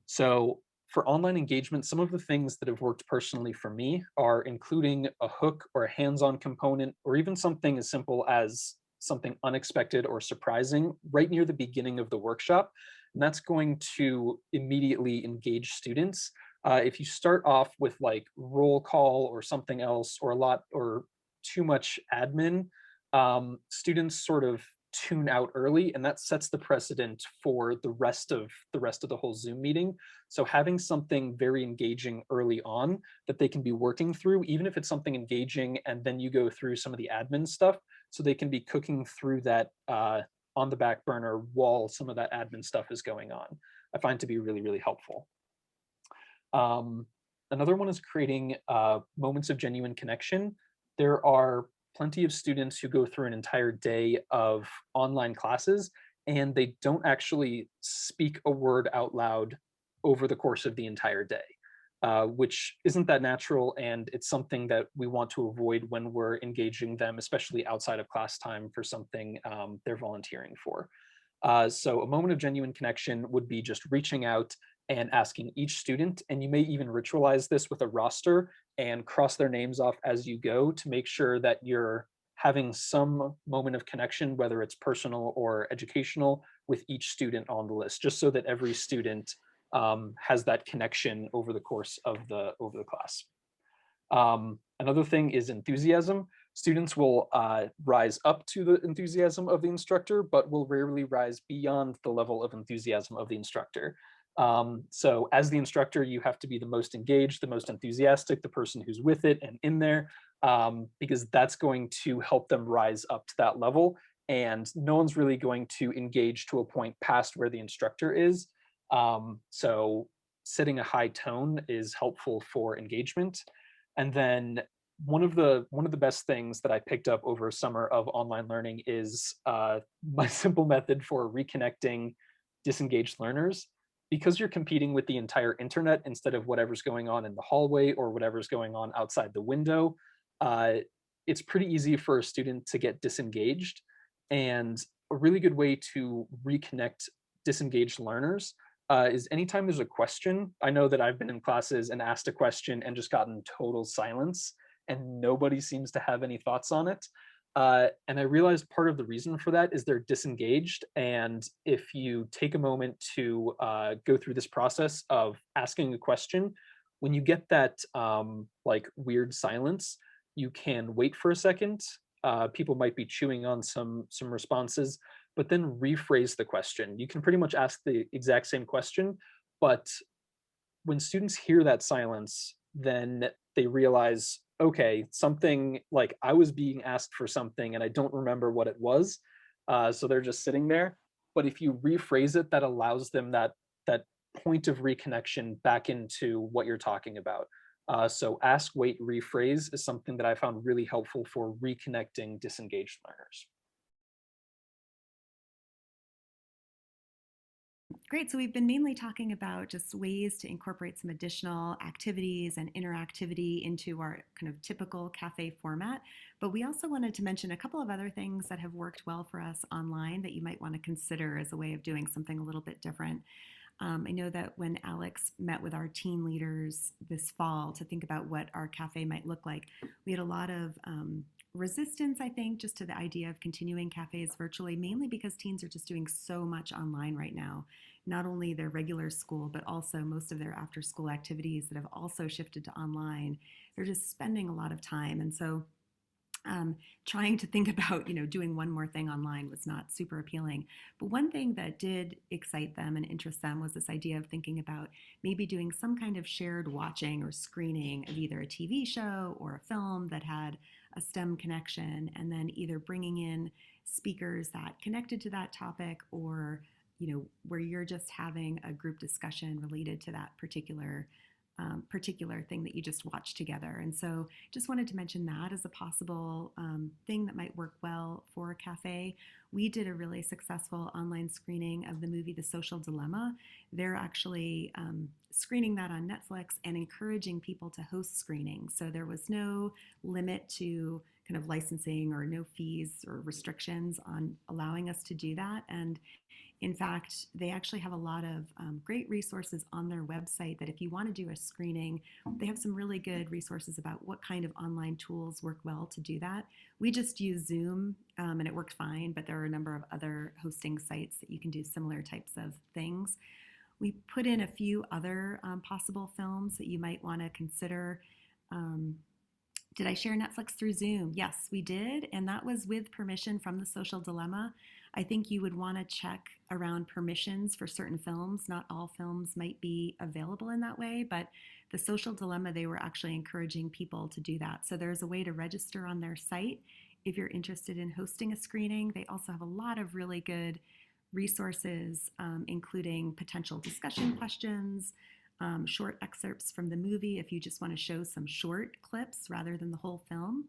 So for online engagement, some of the things that have worked personally for me are including a hook or a hands-on component, or even something as simple as something unexpected or surprising right near the beginning of the workshop. And that's going to immediately engage students. If you start off with like roll call or something else, or a lot or too much admin, students sort of tune out early, and that sets the precedent for the rest of the whole Zoom meeting. So having something very engaging early on that they can be working through, even if it's something engaging and then you go through some of the admin stuff, so they can be cooking through that on the back burner while some of that admin stuff is going on, I find to be really, really helpful. Another one is creating moments of genuine connection. There are plenty of students who go through an entire day of online classes and they don't actually speak a word out loud over the course of the entire day, which isn't that natural, and it's something that we want to avoid when we're engaging them, especially outside of class time for something they're volunteering for. So a moment of genuine connection would be just reaching out and asking each student, and you may even ritualize this with a roster and cross their names off as you go to make sure that you're having some moment of connection, whether it's personal or educational, with each student on the list, just so that every student has that connection over the course of the class. Another thing is enthusiasm. Students will rise up to the enthusiasm of the instructor, but will rarely rise beyond the level of enthusiasm of the instructor. So as the instructor, you have to be the most engaged, the most enthusiastic, the person who's with it and in there, because that's going to help them rise up to that level. And no one's really going to engage to a point past where the instructor is. So setting a high tone is helpful for engagement. And then one of the best things that I picked up over a summer of online learning is my simple method for reconnecting disengaged learners. Because you're competing with the entire internet instead of whatever's going on in the hallway or whatever's going on outside the window, it's pretty easy for a student to get disengaged. And a really good way to reconnect disengaged learners is anytime there's a question. I know that I've been in classes and asked a question and just gotten total silence and nobody seems to have any thoughts on it. And I realized part of the reason for that is they're disengaged. And if you take a moment to go through this process of asking a question, when you get that like weird silence, you can wait for a second. People might be chewing on some responses, but then rephrase the question. You can pretty much ask the exact same question, but when students hear that silence, then they realize, okay, something, like I was being asked for something and I don't remember what it was. So they're just sitting there. But if you rephrase it, that allows them that point of reconnection back into what you're talking about. So ask, wait, rephrase is something that I found really helpful for reconnecting disengaged learners. Great. So we've been mainly talking about just ways to incorporate some additional activities and interactivity into our kind of typical cafe format. But we also wanted to mention a couple of other things that have worked well for us online that you might want to consider as a way of doing something a little bit different. I know that when Alex met with our teen leaders this fall to think about what our cafe might look like, we had a lot of resistance, I think, just to the idea of continuing cafes virtually, mainly because teens are just doing so much online right now. Not only their regular school, but also most of their after school activities that have also shifted to online. They're just spending a lot of time. And so trying to think about doing one more thing online was not super appealing. But one thing that did excite them and interest them was this idea of thinking about maybe doing some kind of shared watching or screening of either a TV show or a film that had a STEM connection, and then either bringing in speakers that connected to that topic, or where you're just having a group discussion related to that particular thing that you just watched together. And so just wanted to mention that as a possible thing that might work well for a cafe. We did a really successful online screening of the movie The Social Dilemma. They're actually screening that on Netflix and encouraging people to host screenings. So there was no limit to kind of licensing or no fees or restrictions on allowing us to do that. And in fact, they actually have a lot of great resources on their website that if you want to do a screening, they have some really good resources about what kind of online tools work well to do that. We just use Zoom and it worked fine, but there are a number of other hosting sites that you can do similar types of things. We put in a few other possible films that you might want to consider. Did I share Netflix through Zoom? Yes, we did. And that was with permission from the Social Dilemma. I think you would want to check around permissions for certain films. Not all films might be available in that way, but the Social Dilemma, they were actually encouraging people to do that. So there's a way to register on their site if you're interested in hosting a screening. They also have a lot of really good resources, including potential discussion questions, short excerpts from the movie if you just want to show some short clips rather than the whole film.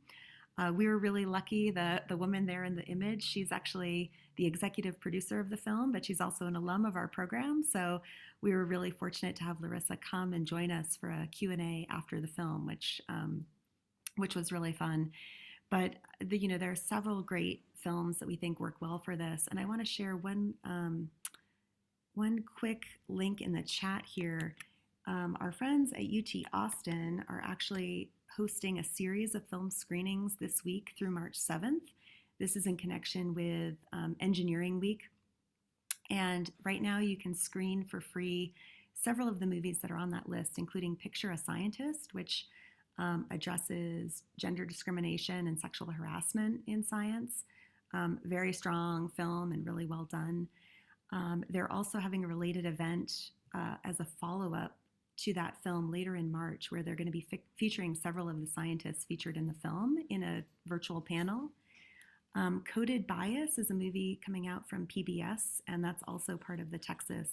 We were really lucky. The woman there in the image, she's actually the executive producer of the film, but she's also an alum of our program. So we were really fortunate to have Larissa come and join us for a Q&A after the film, which was really fun. But there are several great films that we think work well for this, and I want to share one quick link in the chat here. Our friends at UT Austin are actually hosting a series of film screenings this week through March 7th. This is in connection with Engineering Week. And right now you can screen for free several of the movies that are on that list, including Picture a Scientist, which addresses gender discrimination and sexual harassment in science. Very strong film and really well done. They're also having a related event as a follow-up to that film later in March, where they're going to be featuring several of the scientists featured in the film in a virtual panel. Coded Bias is a movie coming out from PBS, and that's also part of the Texas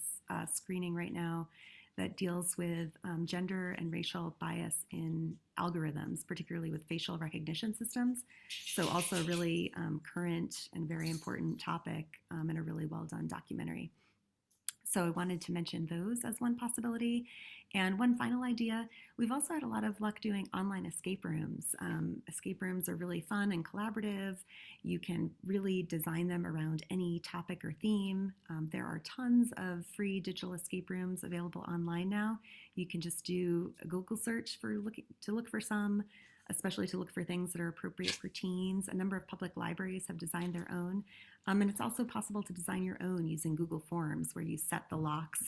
screening right now that deals with gender and racial bias in algorithms, particularly with facial recognition systems. So also a really current and very important topic and a really well done documentary. So I wanted to mention those as one possibility. And one final idea, we've also had a lot of luck doing online escape rooms. Escape rooms are really fun and collaborative. You can really design them around any topic or theme. There are tons of free digital escape rooms available online now. You can just do a Google search to look for some, especially to look for things that are appropriate for teens. A number of public libraries have designed their own. And it's also possible to design your own using Google Forms, where you set the locks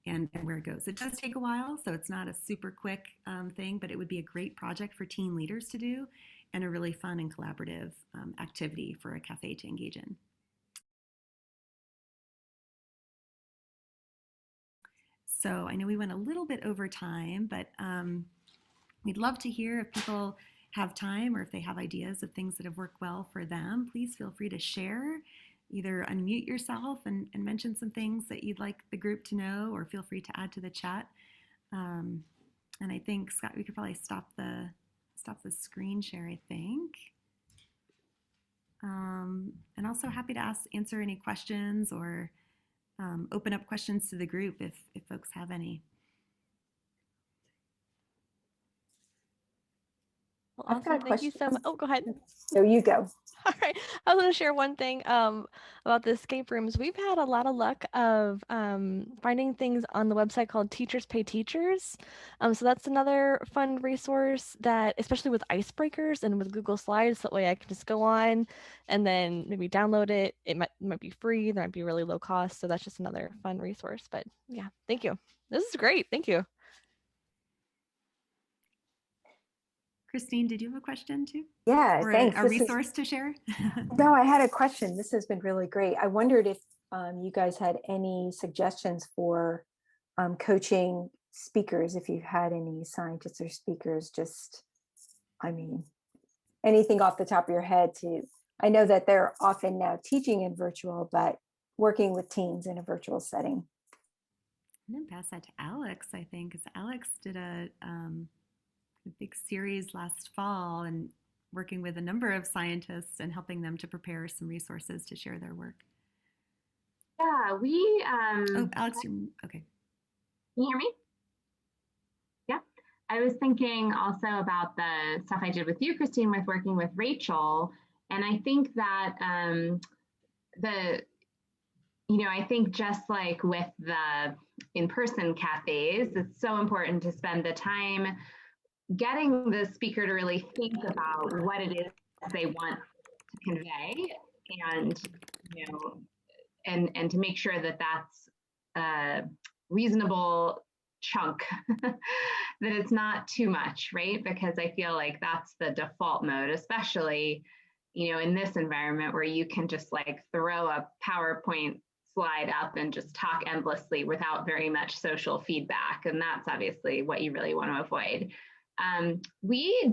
and where it goes. It does take a while, so it's not a super quick thing, but it would be a great project for teen leaders to do and a really fun and collaborative activity for a cafe to engage in. So I know we went a little bit over time, but we'd love to hear if people have time or if they have ideas of things that have worked well for them. Please feel free to share. Either unmute yourself and mention some things that you'd like the group to know, or feel free to add to the chat. And I think, Scott, we could probably stop the screen share, I think. And also happy to answer any questions or open up questions to the group if folks have any. Well, I've got a awesome. Thank you question. so much. Oh, go ahead. So you go. All right. I was going to share one thing about the escape rooms. We've had a lot of luck of finding things on the website called Teachers Pay Teachers. So that's another fun resource that, especially with Icebreakers and with Google Slides, that way I can just go on and then maybe download it. It might be free. There might be really low cost. So that's just another fun resource. But yeah, thank you. This is great. Thank you. Christine, did you have a question too? Yeah, Or thanks. a resource to share? No, I had a question. This has been really great. I wondered if you guys had any suggestions for coaching speakers, if you've had any scientists or speakers, just, I mean, anything off the top of your head to, I know that they're often now teaching in virtual, but working with teams in a virtual setting. I'm going to pass that to Alex, I think, because Alex did a big series last fall and working with a number of scientists and helping them to prepare some resources to share their work. Yeah, we. Oh, Alex, you're okay. Can you hear me? Yeah. I was thinking also about the stuff I did with you, Christine, with working with Rachel. And I think that I think just like with the in-person cafes, it's so important to spend the time getting the speaker to really think about what it is they want to convey, and and to make sure that that's a reasonable chunk, that it's not too much, right? Because I feel like that's the default mode, especially in this environment where you can just like throw a PowerPoint slide up and just talk endlessly without very much social feedback, and that's obviously what you really want to avoid. We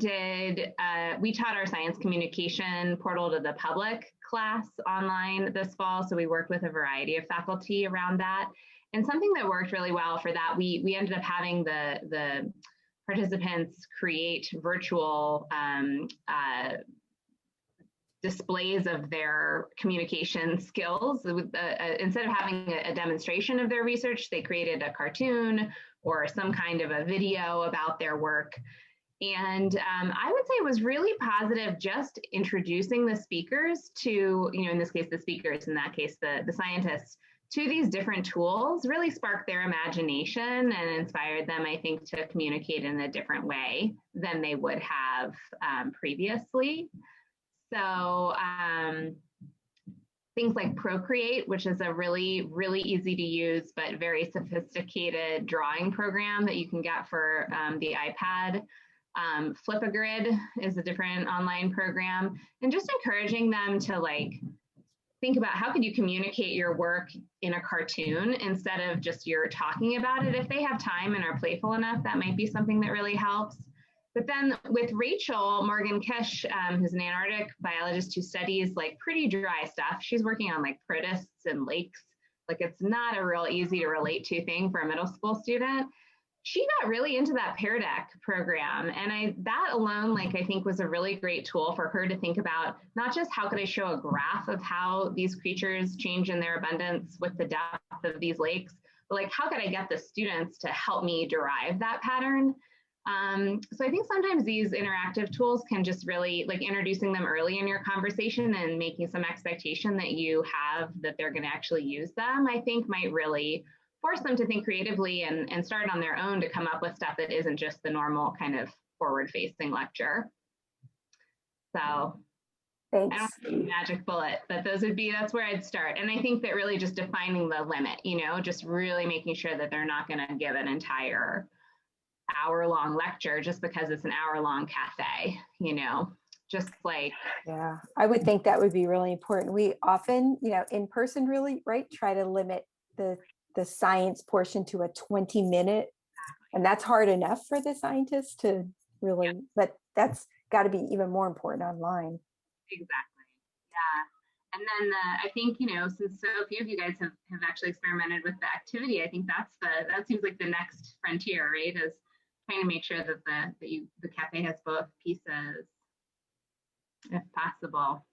taught our science communication portal to the public class online this fall. So we worked with a variety of faculty around that. And something that worked really well for that, we ended up having the participants create virtual displays of their communication skills. Instead of having a demonstration of their research, they created a cartoon or some kind of a video about their work. And I would say it was really positive just introducing the speakers to, in this case, the speakers, in that case, the scientists, to these different tools really sparked their imagination and inspired them, I think, to communicate in a different way than they would have previously. So things like Procreate, which is a really, really easy to use, but very sophisticated drawing program that you can get for the iPad. Flip-a-Grid is a different online program, and just encouraging them to like think about how could you communicate your work in a cartoon instead of just you're talking about it. If they have time and are playful enough, that might be something that really helps. But then with Rachel Morgan-Kish, who's an Antarctic biologist who studies like pretty dry stuff, she's working on like protists and lakes. Like it's not a real easy to relate to thing for a middle school student. She got really into that Pear Deck program. And that alone, like I think was a really great tool for her to think about, not just how could I show a graph of how these creatures change in their abundance with the depth of these lakes, but like how could I get the students to help me derive that pattern? So I think sometimes these interactive tools can just really like introducing them early in your conversation and making some expectation that you have that they're going to actually use them, I think might really force them to think creatively and start on their own to come up with stuff that isn't just the normal kind of forward-facing lecture. So Thanks. I don't have a magic bullet, but that's where I'd start. And I think that really just defining the limit, just really making sure that they're not going to give an entire hour-long lecture just because it's an hour-long cafe, just like. Yeah, I would think that would be really important. We often, in person really, right, try to limit the science portion to a 20-minute, and that's hard enough for the scientists to really, but that's got to be even more important online. Exactly. Yeah. And then I think, since so few of you guys have actually experimented with the activity, I think that seems like the next frontier, right? Is trying to make sure that the cafe has both pieces, if possible.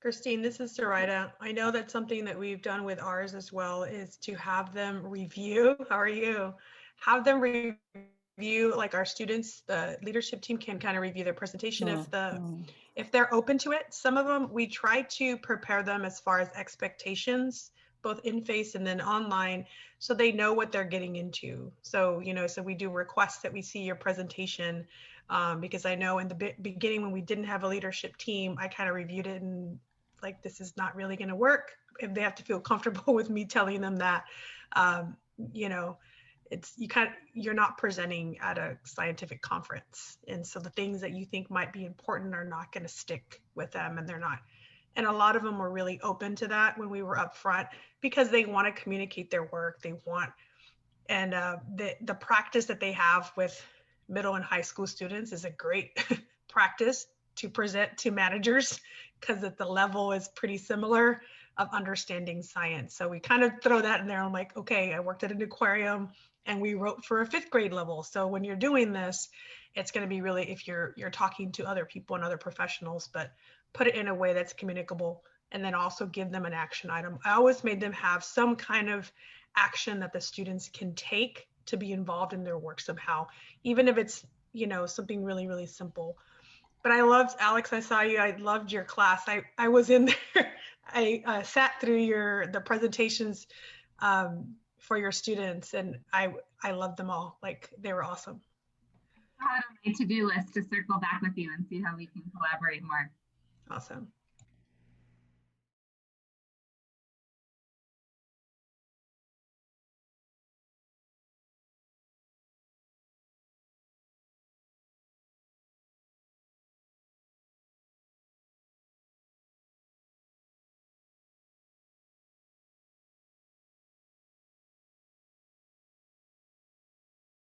Christine, this is Sarita. I know that something that we've done with ours as well is to have them review. How are you? Have them review, like our students, the leadership team can kind of review their presentation if they're open to it. Some of them, we try to prepare them as far as expectations, both in face and then online, so they know what they're getting into. So, so we do request that we see your presentation, because I know in the beginning when we didn't have a leadership team, I kind of reviewed it and like, this is not really going to work. If they have to feel comfortable with me telling them that, you know, you're not presenting at a scientific conference, and so the things that you think might be important are not going to stick with them, and they're not. And a lot of them were really open to that when we were up front, because they want to communicate their work. They want, and the practice that they have with middle and high school students is a great practice to present to managers, because the level is pretty similar of understanding science. So we kind of throw that in there. I'm like, okay, I worked at an aquarium and we wrote for a 5th grade level. So when you're doing this, it's going to be really, if you're talking to other people and other professionals, but put it in a way that's communicable, and then also give them an action item. I always made them have some kind of action that the students can take to be involved in their work somehow, even if it's, something really, really simple. But I loved, Alex, I saw you, I loved your class. I was in there, I sat through the presentations for your students, and I loved them all. Like, they were awesome. I had on my to-do list to circle back with you and see how we can collaborate more. Awesome.